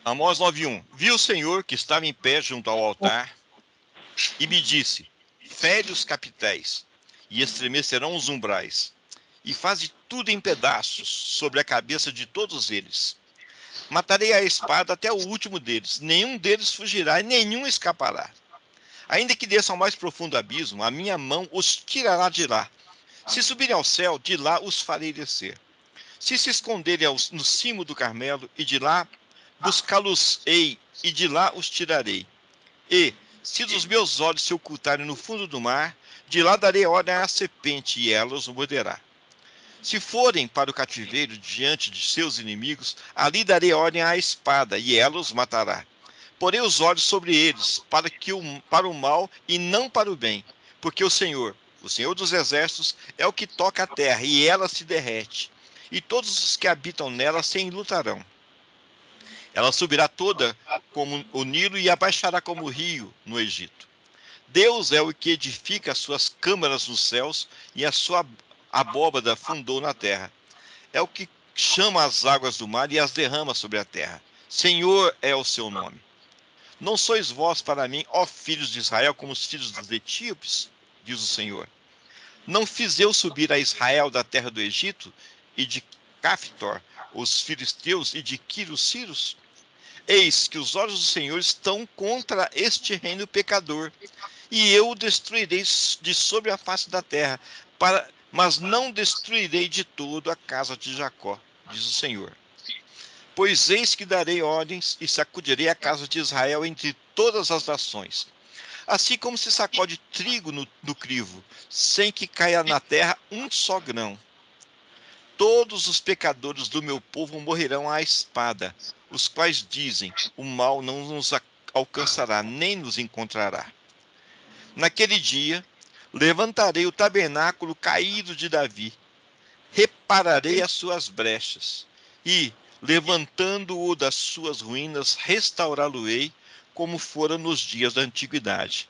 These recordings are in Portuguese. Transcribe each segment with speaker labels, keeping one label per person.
Speaker 1: Amós 9:1. Vi o Senhor que estava em pé junto ao altar e me disse: fere os capitéis e estremecerão os umbrais, e faze tudo em pedaços sobre a cabeça de todos eles. Matarei a espada até o último deles, nenhum deles fugirá e nenhum escapará. Ainda que desçam ao mais profundo abismo, a minha mão os tirará de lá. Se subirem ao céu, de lá os farei descer. Se esconderem no cimo do Carmelo, e de lá buscá-los-ei, e de lá os tirarei. E, se dos meus olhos se ocultarem no fundo do mar, de lá darei ordem à serpente, e ela os morderá. Se forem para o cativeiro diante de seus inimigos, ali darei ordem à espada, e ela os matará. Porei os olhos sobre eles, para o mal e não para o bem, porque o Senhor dos exércitos, é o que toca a terra, e ela se derrete, e todos os que habitam nela se enlutarão. Ela subirá toda como o Nilo e abaixará como o rio no Egito. Deus é o que edifica as suas câmaras nos céus e a sua abóbada fundou na terra. É o que chama as águas do mar e as derrama sobre a terra. Senhor é o seu nome. Não sois vós para mim, ó filhos de Israel, como os filhos dos etíopes? Diz o Senhor. Não fiz eu subir a Israel da terra do Egito e de Caftor, os filisteus e de Quirus? Eis que os olhos do Senhor estão contra este reino pecador, e eu o destruirei de sobre a face da terra, mas não destruirei de todo a casa de Jacó, diz o Senhor. Pois eis que darei ordens e sacudirei a casa de Israel entre todas as nações, assim como se sacode trigo no crivo, sem que caia na terra um só grão. Todos os pecadores do meu povo morrerão à espada, os quais dizem: o mal não nos alcançará, nem nos encontrará. Naquele dia, levantarei o tabernáculo caído de Davi, repararei as suas brechas, e, levantando-o das suas ruínas, restaurá-lo-ei, como fora nos dias da antiguidade,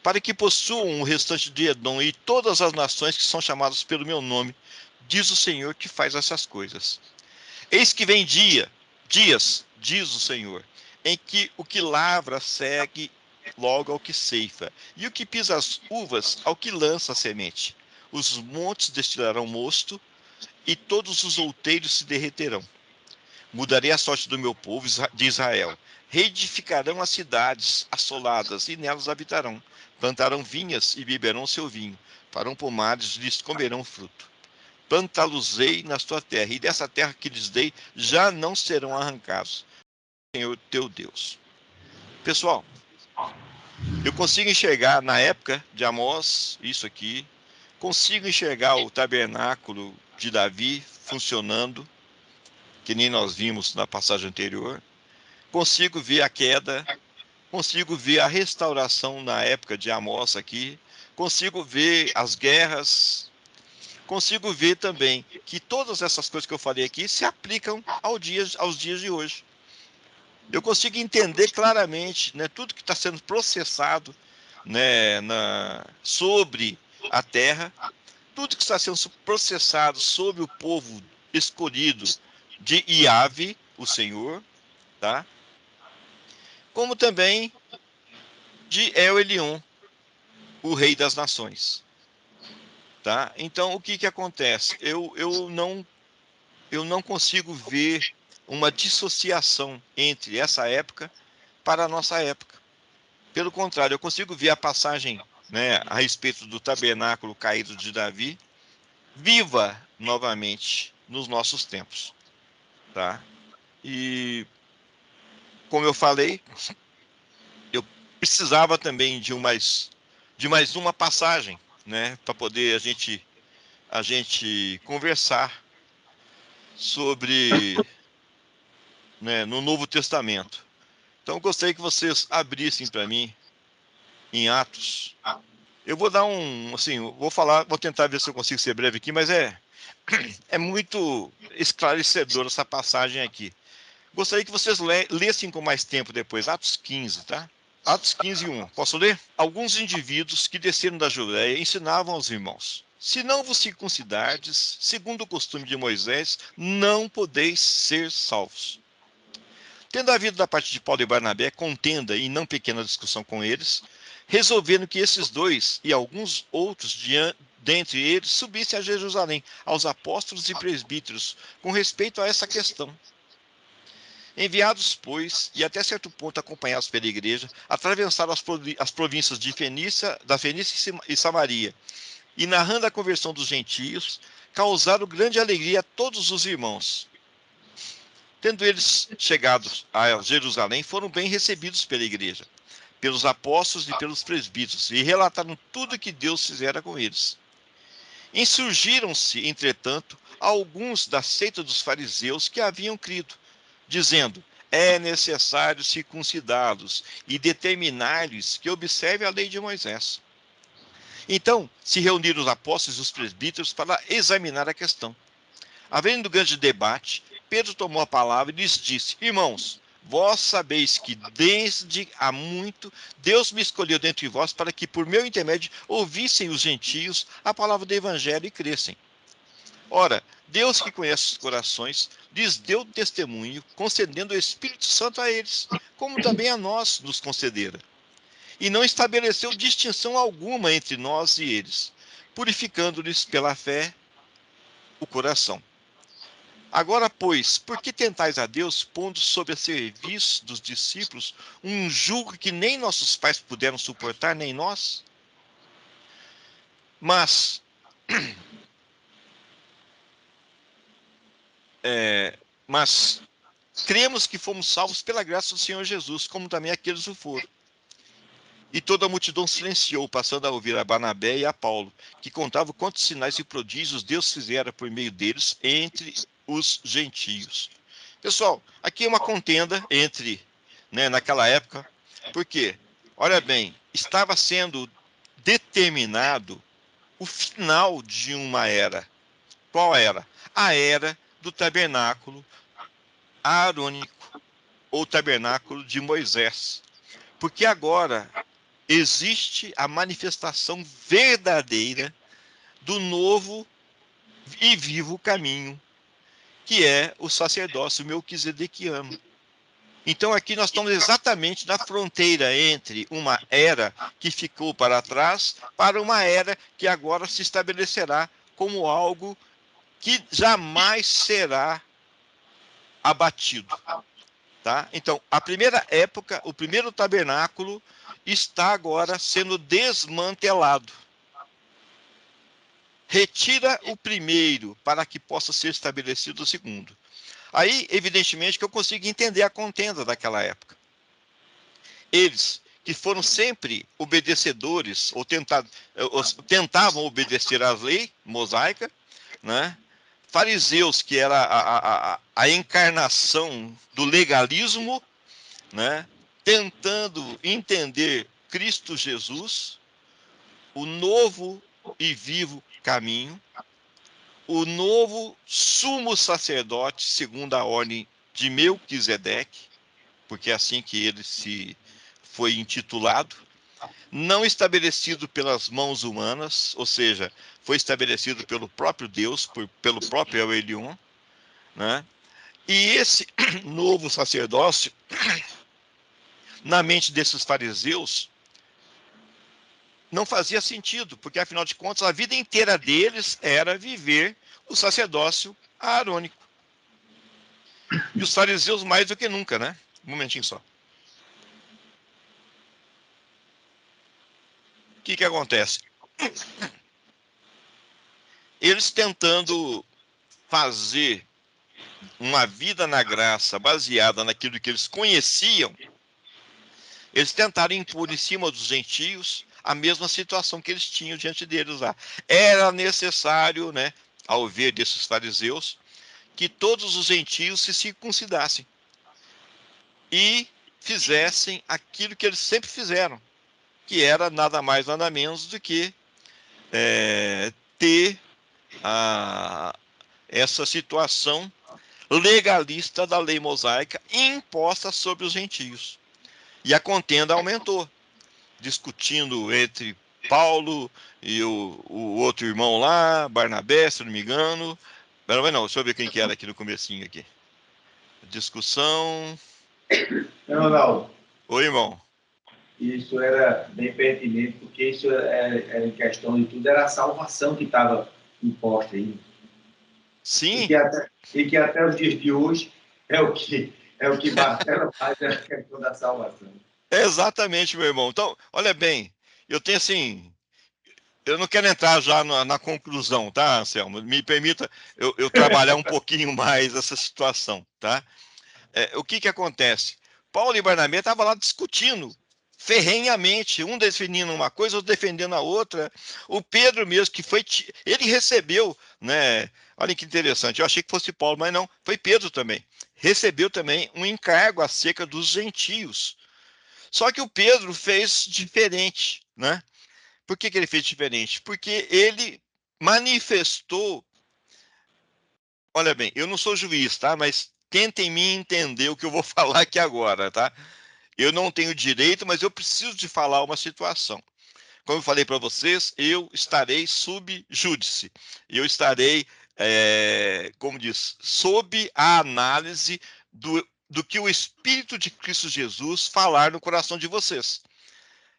Speaker 1: para que possuam o restante de Edom e todas as nações que são chamadas pelo meu nome, diz o Senhor que faz essas coisas. Eis que vem dias, diz o Senhor, em que o que lavra segue logo ao que ceifa, e o que pisa as uvas ao que lança a semente. Os montes destilarão mosto, e todos os outeiros se derreterão. Mudarei a sorte do meu povo de Israel. Reedificarão as cidades assoladas, e nelas habitarão. Plantarão vinhas e beberão seu vinho. Farão pomares e lhes comerão fruto. Plantá-los-ei na tua terra, e dessa terra que lhes dei já não serão arrancados. Senhor teu Deus. Pessoal, eu consigo enxergar na época de Amós, isso aqui, consigo enxergar o tabernáculo de Davi funcionando, que nem nós vimos na passagem anterior. Consigo ver a queda, consigo ver a restauração na época de Amós aqui, consigo ver as guerras, consigo ver também que todas essas coisas que eu falei aqui se aplicam aos dias de hoje. Eu consigo entender claramente, né, tudo que está sendo processado, né, sobre a terra, tudo que está sendo processado sobre o povo escolhido de Iave, o Senhor, tá? Como também de El Elyon, o rei das nações, tá? Então, o que que acontece? Eu não consigo ver uma dissociação entre essa época para a nossa época. Pelo contrário, eu consigo ver a passagem, né, a respeito do tabernáculo caído de Davi, viva novamente nos nossos tempos, tá? E como eu falei, eu precisava também de mais uma passagem, né, para poder a gente conversar sobre, né, no Novo Testamento. Então, eu gostaria que vocês abrissem para mim em Atos. Eu vou dar assim, vou tentar ver se eu consigo ser breve aqui, mas é muito esclarecedora essa passagem aqui. Gostaria que vocês lessem com mais tempo depois, Atos 15, tá? Atos 15:1. Posso ler? Alguns indivíduos que desceram da Judéia ensinavam aos irmãos: se não vos circuncidardes, segundo o costume de Moisés, não podeis ser salvos. Tendo havido da parte de Paulo e Barnabé contenda e não pequena discussão com eles, resolvendo que esses dois e alguns outros dentre eles subissem a Jerusalém, aos apóstolos e presbíteros, com respeito a essa questão. Enviados, pois, e até certo ponto acompanhados pela igreja, atravessaram as províncias da Fenícia e Samaria, e narrando a conversão dos gentios, causaram grande alegria a todos os irmãos. Tendo eles chegado a Jerusalém, foram bem recebidos pela igreja, pelos apóstolos e pelos presbíteros, e relataram tudo que Deus fizera com eles. Insurgiram-se, entretanto, alguns da seita dos fariseus que haviam crido, dizendo: é necessário circuncidá-los e determinar-lhes que observem a lei de Moisés. Então se reuniram os apóstolos e os presbíteros para examinar a questão. Havendo grande debate, Pedro tomou a palavra e lhes disse: irmãos, vós sabeis que desde há muito Deus me escolheu dentre vós para que por meu intermédio ouvissem os gentios a palavra do evangelho e crescem. Ora, Deus que conhece os corações, lhes deu testemunho, concedendo o Espírito Santo a eles, como também a nós nos concedera. E não estabeleceu distinção alguma entre nós e eles, purificando-lhes pela fé o coração. Agora, pois, por que tentais a Deus, pondo sob a serviço dos discípulos um jugo que nem nossos pais puderam suportar, nem nós? Mas, mas cremos que fomos salvos pela graça do Senhor Jesus, como também aqueles o foram. E toda a multidão silenciou, passando a ouvir a Barnabé e a Paulo, que contavam quantos sinais e prodígios Deus fizera por meio deles entre os gentios. Pessoal, aqui é uma contenda entre, naquela época, porque, olha bem, estava sendo determinado o final de uma era. Qual era? A era do tabernáculo aarônico, ou tabernáculo de Moisés. Porque agora existe a manifestação verdadeira do novo e vivo caminho, que é o sacerdócio melquisedequiano. Então aqui nós estamos exatamente na fronteira entre uma era que ficou para trás para uma era que agora se estabelecerá como algo que jamais será abatido. Tá? Então, a primeira época, o primeiro tabernáculo está agora sendo desmantelado. Retira o primeiro para que possa ser estabelecido o segundo. Aí, evidentemente, que eu consigo entender a contenda daquela época. Eles, que foram sempre obedecedores, ou tentavam obedecer às leis mosaicas, né? Fariseus, que era a encarnação do legalismo, né? Tentando entender Cristo Jesus, o novo e vivo caminho, o novo sumo sacerdote, segundo a ordem de Melquisedeque, porque é assim que ele se foi intitulado, não estabelecido pelas mãos humanas, ou seja, foi estabelecido pelo próprio Deus, pelo próprio El Elyon, né? E esse novo sacerdócio, na mente desses fariseus, não fazia sentido, porque afinal de contas a vida inteira deles era viver o sacerdócio aarônico. E os fariseus mais do que nunca, né? Um momentinho só. O que acontece? Eles tentando fazer uma vida na graça baseada naquilo que eles conheciam, eles tentaram impor em cima dos gentios a mesma situação que eles tinham diante deles lá. Era necessário, né, ao ver desses fariseus, que todos os gentios se circuncidassem e fizessem aquilo que eles sempre fizeram, que era nada mais nada menos do que ter essa situação legalista da lei mosaica imposta sobre os gentios. E a contenda aumentou, discutindo entre Paulo e o outro irmão lá, Barnabé, se não me engano. Não, deixa eu ver quem que era aqui no comecinho aqui. Discussão.
Speaker 2: Ronaldo,
Speaker 1: Oi, irmão.
Speaker 2: isso era bem pertinente, porque isso era em questão de tudo, era a salvação que estava imposta aí. E
Speaker 1: Sim,
Speaker 2: que até os dias de hoje é o que martela mais a questão da salvação.
Speaker 1: exatamente, meu irmão. Então, olha bem, eu tenho assim, eu não quero entrar já na conclusão, tá, Anselmo? Me permita eu trabalhar um pouquinho mais essa situação, tá? O que que acontece? Paulo e Barnabé estavam lá discutindo ferrenhamente, um defendendo uma coisa, outro defendendo a outra. O Pedro mesmo, que foi, ele recebeu, né? Olha que interessante, eu achei que fosse Paulo, mas não, foi Pedro também. Recebeu também um encargo acerca dos gentios. Só que o Pedro fez diferente, né? Por que que ele fez diferente? Porque ele manifestou. Olha bem, eu não sou juiz, tá? Mas tentem me entender o que eu vou falar aqui agora, tá? Eu não tenho direito, mas eu preciso de falar uma situação. Como eu falei para vocês, eu estarei sub júdice. Eu estarei, como diz, sob a análise do que o Espírito de Cristo Jesus falar no coração de vocês.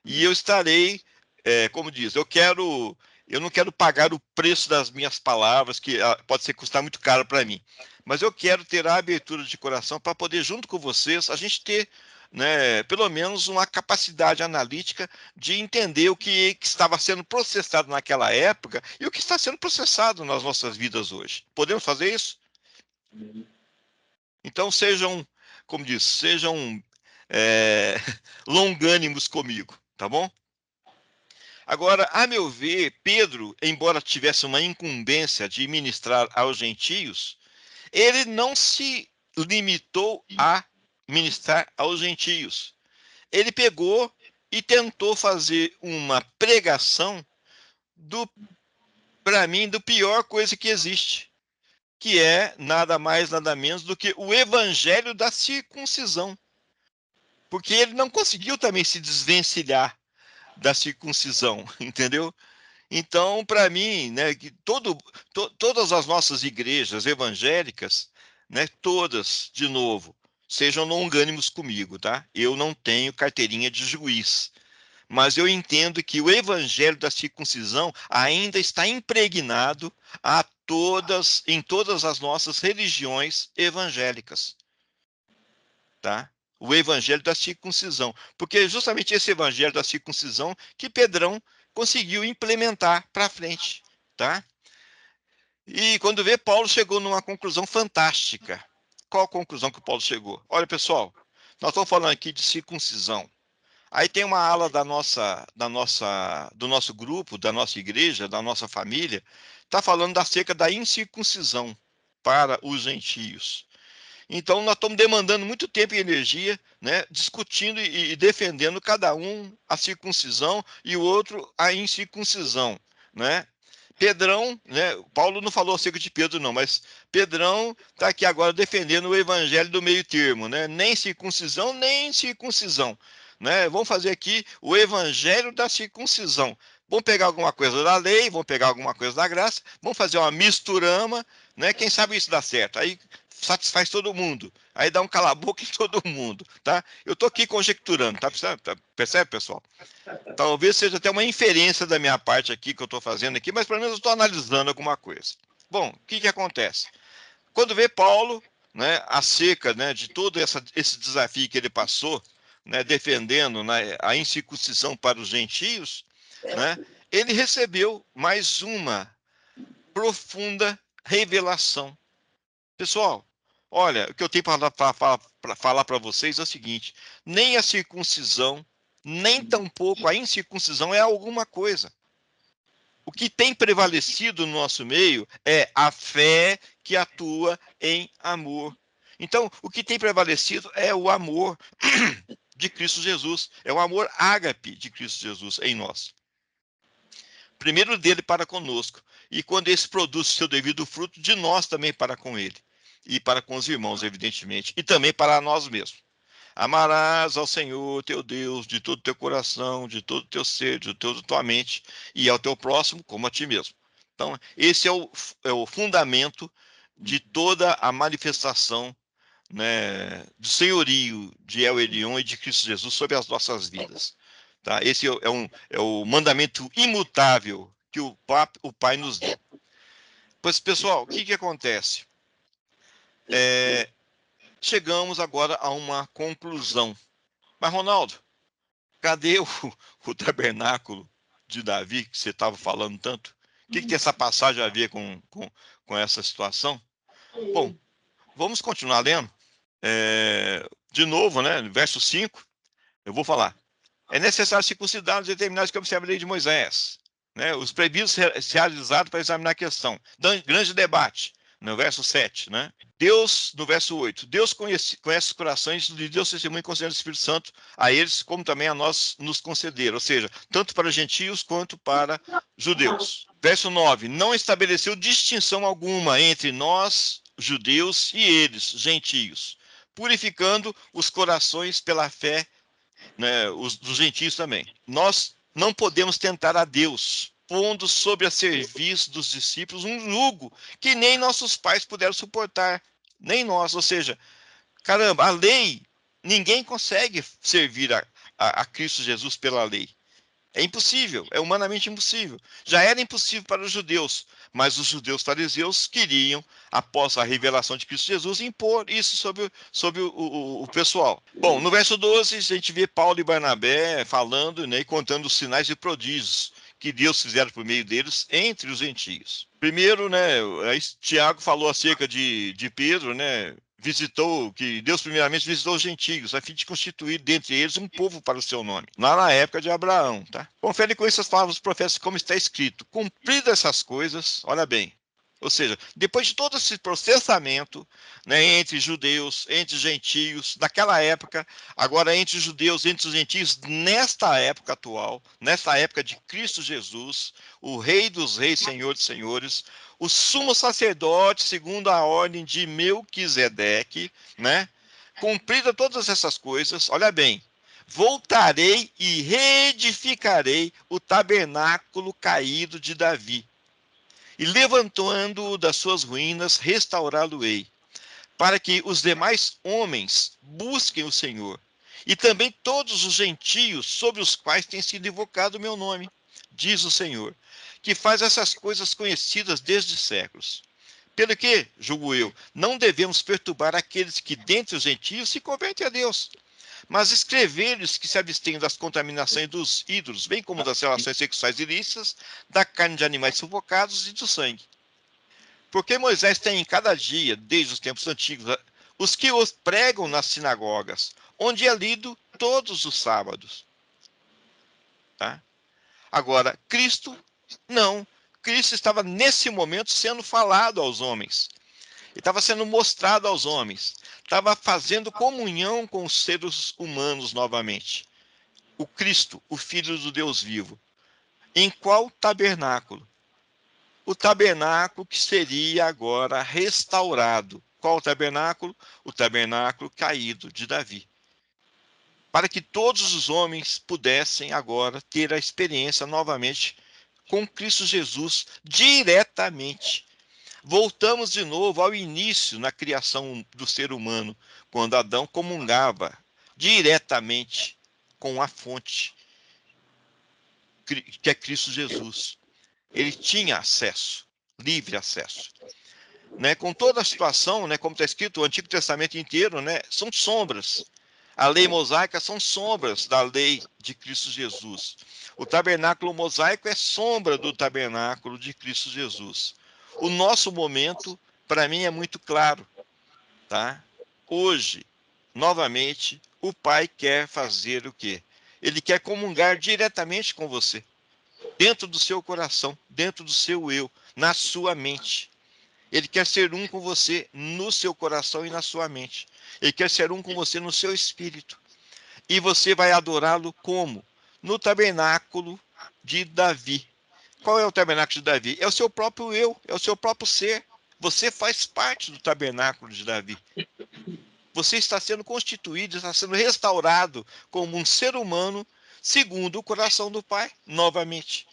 Speaker 1: E eu estarei, como diz, eu não quero pagar o preço das minhas palavras, que pode ser custar muito caro para mim. Mas eu quero ter a abertura de coração para poder, junto com vocês, a gente ter, né, pelo menos uma capacidade analítica de entender o que estava sendo processado naquela época e o que está sendo processado nas nossas vidas hoje. Podemos fazer isso? Então sejam, como diz, sejam é, longânimos comigo, tá bom? Agora, a meu ver, Pedro, embora tivesse uma incumbência de ministrar aos gentios, ele não se limitou a ministrar aos gentios. Ele pegou e tentou fazer uma pregação do, para mim, do pior coisa que existe, que é nada mais, nada menos do que o evangelho da circuncisão. Porque ele não conseguiu também se desvencilhar da circuncisão, entendeu? Então, para mim, né, que todas as nossas igrejas evangélicas, né, todas, de novo, sejam longânimos comigo, tá? Eu não tenho carteirinha de juiz, mas eu entendo que o evangelho da circuncisão ainda está impregnado em todas as nossas religiões evangélicas, tá? O evangelho da circuncisão, porque é justamente esse evangelho da circuncisão que Pedrão conseguiu implementar para frente, tá? E quando vê, Paulo chegou numa conclusão fantástica. Qual a conclusão que o Paulo chegou? Olha, pessoal, nós estamos falando aqui de circuncisão. Aí tem uma ala do nosso grupo, da nossa igreja, da nossa família, está falando acerca da incircuncisão para os gentios. Então, nós estamos demandando muito tempo e energia, né, discutindo e defendendo cada um a circuncisão e o outro a incircuncisão, né? Pedrão, né? Paulo não falou acerca de Pedro, não, mas Pedrão está aqui agora defendendo o evangelho do meio termo, né? Nem circuncisão, nem incircuncisão, né? Vamos fazer aqui o evangelho da circuncisão. Vamos pegar alguma coisa da lei, vamos pegar alguma coisa da graça, vamos fazer uma misturama, né? Quem sabe isso dá certo. Aí satisfaz todo mundo. Aí dá um cala-boca em todo mundo, tá? Eu estou aqui conjecturando, tá? Percebe, pessoal? Talvez seja até uma inferência da minha parte aqui que eu estou fazendo aqui, mas pelo menos eu estou analisando alguma coisa. Bom, o que que acontece? Quando vê Paulo, né, acerca, né, de todo esse desafio que ele passou, né, defendendo, né, a incircuncisão para os gentios, né, ele recebeu mais uma profunda revelação. Pessoal, olha, o que eu tenho para falar para vocês é o seguinte: nem a circuncisão, nem tampouco a incircuncisão é alguma coisa. O que tem prevalecido no nosso meio é a fé que atua em amor. Então, o que tem prevalecido é o amor de Cristo Jesus, é o amor ágape de Cristo Jesus em nós. Primeiro dele para conosco, e quando esse produz seu devido fruto, de nós também para com ele, e para com os irmãos, evidentemente, e também para nós mesmos. Amarás ao Senhor teu Deus de todo o teu coração, de todo o teu ser, de toda a tua mente, e ao teu próximo como a ti mesmo. Então, esse é o fundamento de toda a manifestação, né, do senhorio de El Elyon e de Cristo Jesus sobre as nossas vidas. Tá? Esse é o mandamento imutável que o Pai nos deu. Pois, pessoal, o que acontece? Chegamos agora a uma conclusão. Mas, Ronaldo, cadê o tabernáculo de Davi que você estava falando tanto? O que tem essa passagem a ver com essa situação? Bom, vamos continuar lendo. De novo, né, verso 5, eu vou falar. É necessário circuncidar os determinados que observam a lei de Moisés. Né? Os proibidos se realizaram para examinar a questão. Grande debate, no verso 7. Né? Deus, no verso 8, Deus conhece os corações de Deus testemunho concedendo o Espírito Santo a eles, como também a nós nos concederam. Ou seja, tanto para gentios quanto para judeus. Verso 9, não estabeleceu distinção alguma entre nós, judeus, e eles, gentios, purificando os corações pela fé, né, dos gentios também. Nós não podemos tentar a Deus, pondo sobre a serviço dos discípulos um jugo que nem nossos pais puderam suportar, nem nós. Ou seja, caramba, a lei, ninguém consegue servir a Cristo Jesus pela lei. É impossível, é humanamente impossível. Já era impossível para os judeus, mas os judeus fariseus queriam, após a revelação de Cristo Jesus, impor isso sobre o pessoal. Bom, no verso 12, a gente vê Paulo e Barnabé falando, né, e contando os sinais e prodígios que Deus fizeram por meio deles entre os gentios. Primeiro, né, Tiago falou acerca de Pedro, né, que Deus primeiramente visitou os gentios, a fim de constituir dentre eles um povo para o seu nome, lá na época de Abraão, tá? Confere com essas palavras dos profetas como está escrito, cumpridas essas coisas, olha bem, ou seja, depois de todo esse processamento, né, entre judeus, entre gentios, naquela época, agora entre os judeus, entre os gentios, nesta época atual, nesta época de Cristo Jesus, o Rei dos Reis, Senhor dos Senhores, o sumo sacerdote, segundo a ordem de Melquisedeque, né? Cumprida todas essas coisas, olha bem, voltarei e reedificarei o tabernáculo caído de Davi, e levantando-o das suas ruínas, restaurá-lo-ei, para que os demais homens busquem o Senhor, e também todos os gentios sobre os quais tem sido invocado o meu nome, diz o Senhor, que faz essas coisas conhecidas desde séculos. Pelo que, julgo eu, não devemos perturbar aqueles que dentre os gentios se convertem a Deus, mas escrever-lhes que se abstêm das contaminações dos ídolos, bem como das relações sexuais ilícitas, da carne de animais sufocados e do sangue. Porque Moisés tem em cada dia, desde os tempos antigos, os que os pregam nas sinagogas, onde é lido todos os sábados. Tá? Agora, Cristo, não. Cristo estava nesse momento sendo falado aos homens. Ele estava sendo mostrado aos homens. Estava fazendo comunhão com os seres humanos novamente. O Cristo, o Filho do Deus vivo. Em qual tabernáculo? O tabernáculo que seria agora restaurado. Qual o tabernáculo? O tabernáculo caído de Davi. Para que todos os homens pudessem agora ter a experiência novamente com Cristo Jesus diretamente. Voltamos de novo ao início na criação do ser humano, quando Adão comungava diretamente com a fonte, que é Cristo Jesus. Ele tinha acesso, livre acesso. Né? Com toda a situação, né, como está escrito, o Antigo Testamento inteiro, né, são sombras. A lei mosaica são sombras da lei de Cristo Jesus. O tabernáculo mosaico é sombra do tabernáculo de Cristo Jesus. O nosso momento, para mim, é muito claro. Tá? Hoje, novamente, o Pai quer fazer o quê? Ele quer comungar diretamente com você, dentro do seu coração, dentro do seu eu, na sua mente. Ele quer ser um com você no seu coração e na sua mente. Ele quer ser um com você no seu espírito. E você vai adorá-lo como? No tabernáculo de Davi. Qual é o tabernáculo de Davi? É o seu próprio eu, é o seu próprio ser. Você faz parte do tabernáculo de Davi. Você está sendo constituído, está sendo restaurado como um ser humano segundo o coração do Pai, novamente.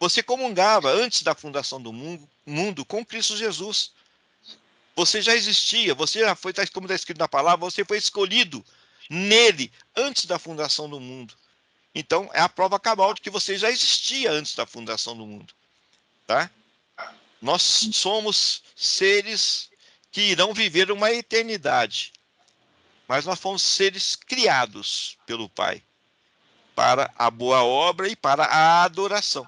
Speaker 1: Você comungava antes da fundação do mundo com Cristo Jesus. Você já existia, você já foi, como está escrito na palavra, você foi escolhido nele antes da fundação do mundo. Então, é a prova cabal de que você já existia antes da fundação do mundo. Tá? Nós somos seres que irão viver uma eternidade. Mas nós fomos seres criados pelo Pai para a boa obra e para a adoração.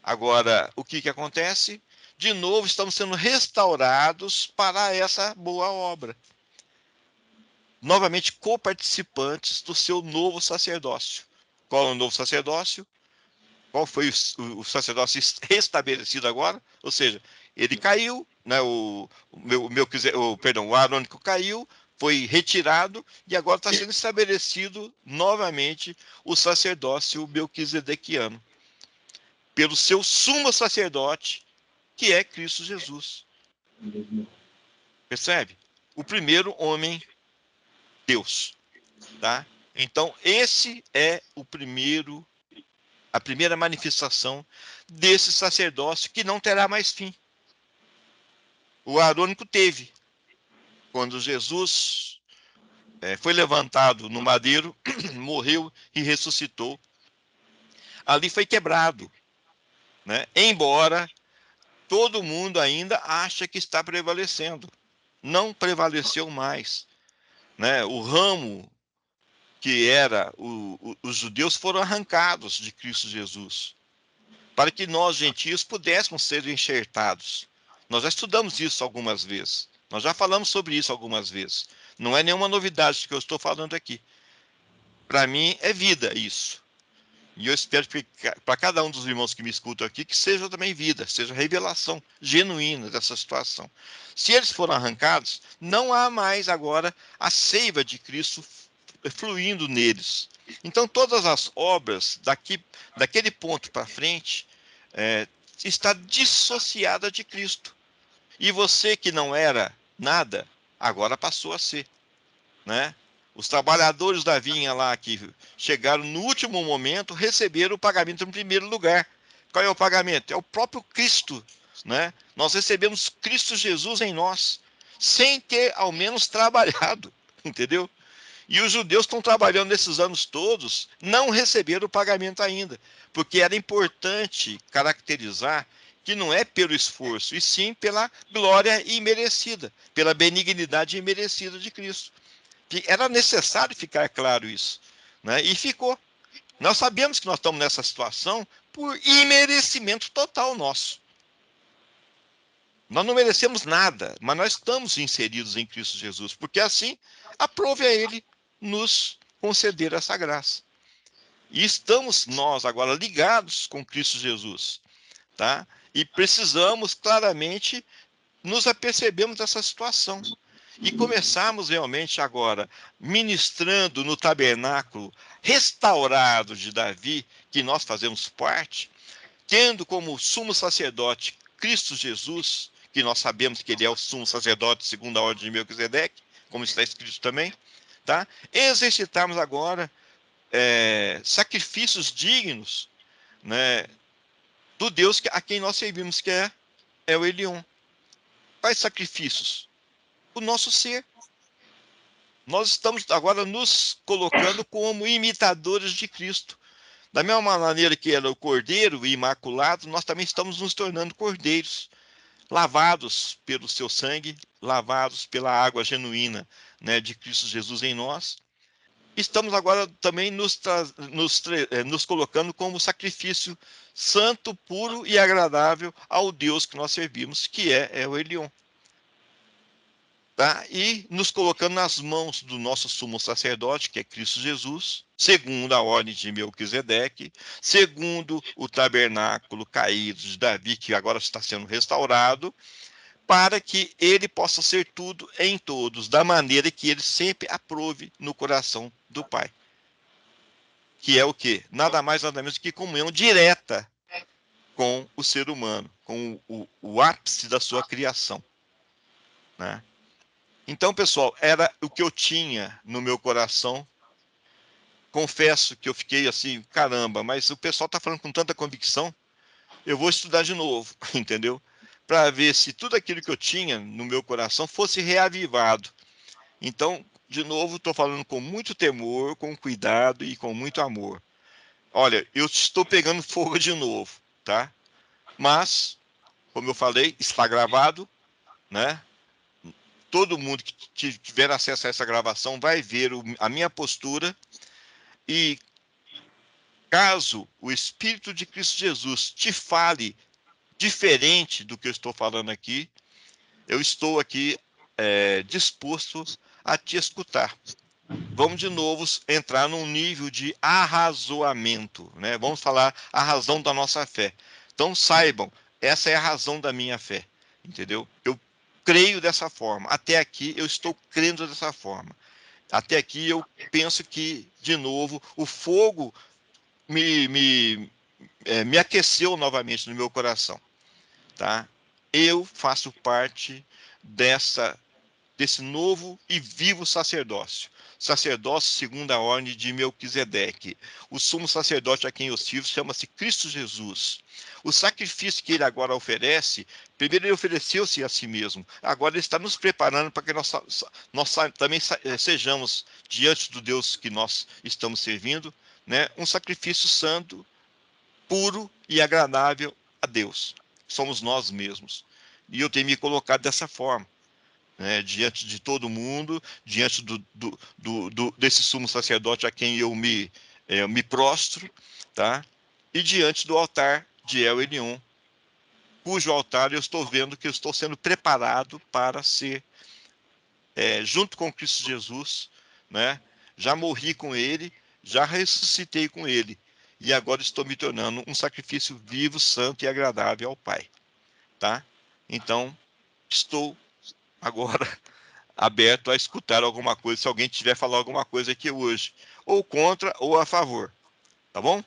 Speaker 1: Agora, o que acontece? De novo, estamos sendo restaurados para essa boa obra. Novamente, coparticipantes do seu novo sacerdócio. Qual é o novo sacerdócio? Qual foi o sacerdócio restabelecido agora? Ou seja, ele caiu, né, o Arônico caiu, foi retirado e agora está sendo estabelecido novamente o sacerdócio melquisedequiano pelo seu sumo sacerdote, que é Cristo Jesus. Percebe? O primeiro homem Deus, tá? Então esse é a primeira manifestação desse sacerdócio que não terá mais fim. O Arônico teve. Quando Jesus foi levantado no madeiro, morreu e ressuscitou, ali foi quebrado, né? Embora todo mundo ainda acha que está prevalecendo. Não prevaleceu mais, né? O ramo que era os judeus foram arrancados de Cristo Jesus, para que nós, gentios, pudéssemos ser enxertados. Nós já estudamos isso algumas vezes. Nós já falamos sobre isso algumas vezes. Não é nenhuma novidade que eu estou falando aqui. Para mim, é vida isso. E eu espero que para cada um dos irmãos que me escutam aqui, que seja também vida, seja revelação genuína dessa situação. Se eles foram arrancados, não há mais agora a seiva de Cristo fluindo neles. Então, todas as obras daquele ponto para frente está dissociada de Cristo. E você que não era nada, agora passou a ser, né? Os trabalhadores da vinha lá que chegaram no último momento receberam o pagamento em primeiro lugar. Qual é o pagamento? É o próprio Cristo, né? Nós recebemos Cristo Jesus em nós, sem ter ao menos trabalhado, entendeu? E os judeus estão trabalhando nesses anos todos, não receberam o pagamento ainda, porque era importante caracterizar que não é pelo esforço, e sim pela glória imerecida, pela benignidade imerecida de Cristo. Era necessário ficar claro isso, né? E ficou. Nós sabemos que nós estamos nessa situação por imerecimento total nosso. Nós não merecemos nada, mas nós estamos inseridos em Cristo Jesus, porque assim aprove a Ele nos conceder essa graça. E estamos nós agora ligados com Cristo Jesus, tá? E precisamos claramente nos apercebermos dessa situação e começarmos realmente agora ministrando no tabernáculo restaurado de Davi, que nós fazemos parte, tendo como sumo sacerdote Cristo Jesus, que nós sabemos que ele é o sumo sacerdote segundo a ordem de Melquisedeque, como está escrito também, tá? Exercitarmos agora sacrifícios dignos, né, do Deus a quem nós servimos, que é o Elion. Quais sacrifícios? O nosso ser. Nós estamos agora nos colocando como imitadores de Cristo. Da mesma maneira que era o cordeiro imaculado, nós também estamos nos tornando cordeiros, lavados pelo seu sangue, lavados pela água genuína, né, de Cristo Jesus em nós. Estamos agora também nos colocando como sacrifício santo, puro e agradável ao Deus que nós servimos, que é o Elion. Tá? E nos colocando nas mãos do nosso sumo sacerdote, que é Cristo Jesus, segundo a ordem de Melquisedeque, segundo o tabernáculo caído de Davi, que agora está sendo restaurado, para que ele possa ser tudo em todos, da maneira que ele sempre aprove no coração do Pai. Que é o quê? Nada mais, nada menos que comunhão direta com o ser humano, com o ápice da sua criação, né? Então, pessoal, era o que eu tinha no meu coração. Confesso que eu fiquei assim, caramba, mas o pessoal está falando com tanta convicção, eu vou estudar de novo, entendeu? para ver se tudo aquilo que eu tinha no meu coração fosse reavivado. Então, de novo, estou falando com muito temor, com cuidado e com muito amor. Olha, eu estou pegando fogo de novo, tá? Mas, como eu falei, está gravado, né? Todo mundo que tiver acesso a essa gravação vai ver a minha postura e caso o Espírito de Cristo Jesus te fale diferente do que eu estou falando aqui, eu estou aqui disposto a te escutar. Vamos de novo entrar num nível de arrazoamento, né? Vamos falar a razão da nossa fé. Então saibam, essa é a razão da minha fé, entendeu? Eu creio dessa forma. Até aqui eu estou crendo dessa forma. Até aqui eu penso que, de novo, o fogo me aqueceu novamente no meu coração, tá? Eu faço parte desse novo e vivo sacerdócio. Sacerdócio segundo a ordem de Melquisedeque. O sumo sacerdote a quem eu sirvo chama-se Cristo Jesus. O sacrifício que ele agora oferece, primeiro ele ofereceu-se a si mesmo. Agora ele está nos preparando para que nós também sejamos, diante do Deus que nós estamos servindo, né, um sacrifício santo, puro e agradável a Deus. Somos nós mesmos. E eu tenho me colocado dessa forma, né, diante de todo mundo, diante desse sumo sacerdote a quem eu me prostro, tá? E diante do altar de El Elyon, cujo altar eu estou vendo que eu estou sendo preparado para ser, junto com Cristo Jesus, né? Já morri com ele, já ressuscitei com ele, e agora estou me tornando um sacrifício vivo, santo e agradável ao Pai, tá? Então, estou agora aberto a escutar alguma coisa, se alguém tiver falar alguma coisa aqui hoje, ou contra ou a favor, tá bom?